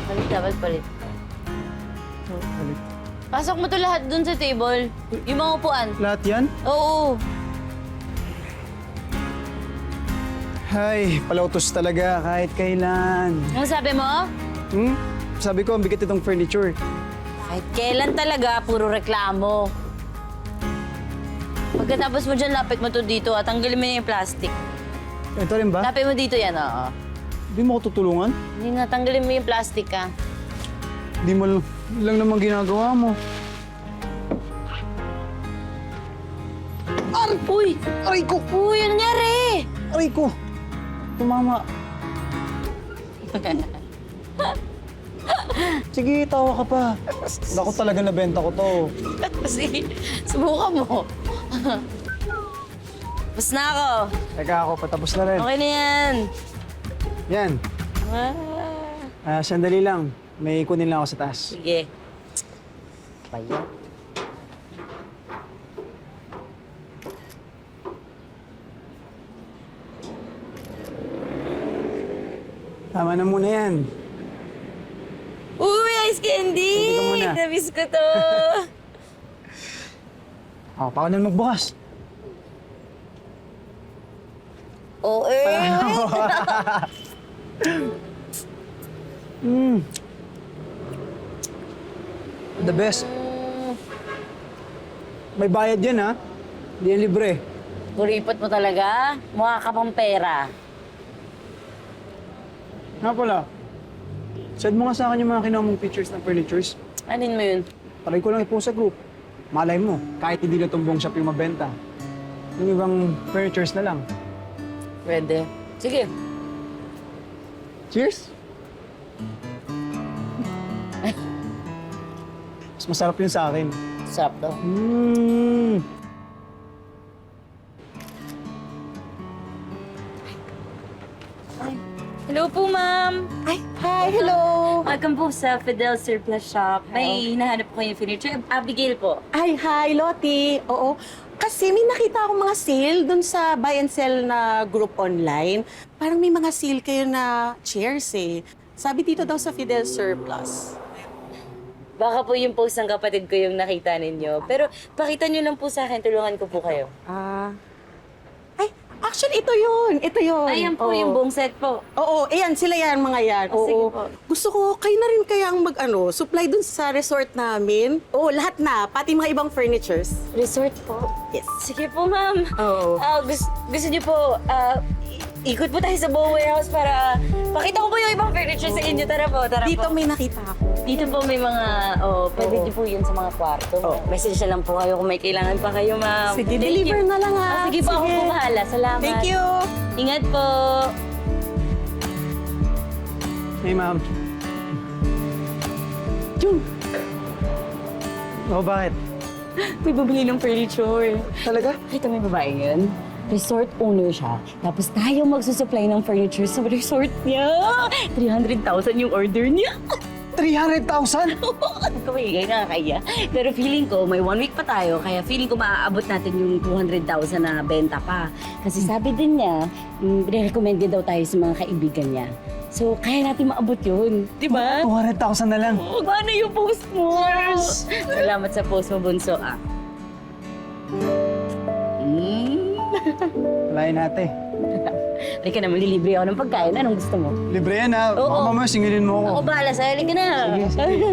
Palit dapat palit. Pasok mo to lahat dun sa table. Yung mga upuan. Lahat yan? Oo. Ay, palautos talaga kahit kailan. Ano sabi mo? Sabi ko, ang bigat itong furniture. Kahit kailan talaga, puro reklamo. Pagkatapos mo dyan, lapit mo to dito at tanggalin mo na yung plastic. Ito rin ba? Lapit mo dito yan, oo. Hindi mo ako tutulungan? Hindi na, tanggalin mo yung plastic, ha? Hindi mo lang naman ginagawa mo. Uy! Aray ko! Uy, ano nangyari? Aray ko! Tumama. Sige, tawa ka pa. Naku talaga nabenta ko to. Kasi, subukan mo. Tapos na ako. Teka ako, patapos na rin. Okay na yan. Yan. Ah, Sandali lang. May kunin lang ako sa taas. sige. Bayan. Tama na muna yan. Uy, ice candy! Hindi ka muna. Namiss ko to. Ako, pa ako na magbukas. Oo, eh. The best. May bayad yan, ha? Hindi yan libre. Kuripot mo talaga. Mukha ka pang pera. Nga pala, send mo nga sa akin yung mga kinuha mong pictures ng furnitures. Anin mo yun? Try ko lang i-post sa group. Malay mo, kahit hindi na tumbong shop yung mabenta. Yung ibang furnitures na lang. Pwede. Sige. Cheers! Mas masarap yun sa akin. Sarap to. Hello po, ma'am. Ay, hi, hello. Welcome po sa Fidel Surplus Shop. May hinahanap po kayong furniture. Abigail po. Ay, hi, Lottie. Oo. Kasi may nakita akong mga sale dun sa buy and sell na group online. Parang may mga sale kayo na chairs eh. Sabi dito daw sa Fidel Surplus. Baka po yung post ng kapatid ko yung nakita ninyo. Pero pakita nyo lang po sa akin, tulungan ko po kayo. Ay, actually, ito yun. Ito yun. Ayan po Oo. yung buong set po. Oo, ayan, sila yan, mga yan. Ah, sige Oo. po. Gusto ko, kayo na rin kaya ang supply dun sa resort namin. Oo, lahat na, pati mga ibang furnitures. Resort po. Yes. Sige po, ma'am. Oo. Gusto niyo po, ikot po tayo sa buong warehouse para pakita ko po yung ibang furniture sa inyo. Tara po, tara Dito po. may nakita ako. Dito po may mga, pwede niyo po yun sa mga kwarto. Oo. Message na lang po kayo kung may kailangan pa kayo, ma'am. Sige, Thank deliver you. na lang ha. Sige po, ako po bahala. Salamat. Thank you. Ingat po. Hey, ma'am. Jun! Oo, bakit? May bumili ng furniture. Talaga? Kita may babae yun. Resort owner siya. Tapos tayo magsusupply ng furniture sa resort niya. 300,000 yung order niya. 300,000? Kumigay, nakakaya. Pero feeling ko, may 1 week pa tayo, kaya feeling ko maaabot natin yung 200,000 na benta pa. Kasi sabi din niya, recommend daw tayo sa mga kaibigan niya. So, kaya natin maabot yun. Di ba? 200,000 na lang. Oh, paano yung post mo? Yes! Salamat sa post mo, Bunso, ah. Walain natin. Halika na, malilibre ako ng pagkain. Anong gusto mo? Libre yan, ha? Oo. Baka mamaya singilin mo ako. Ako bahala sa'yo. Halika na. Sige, sige.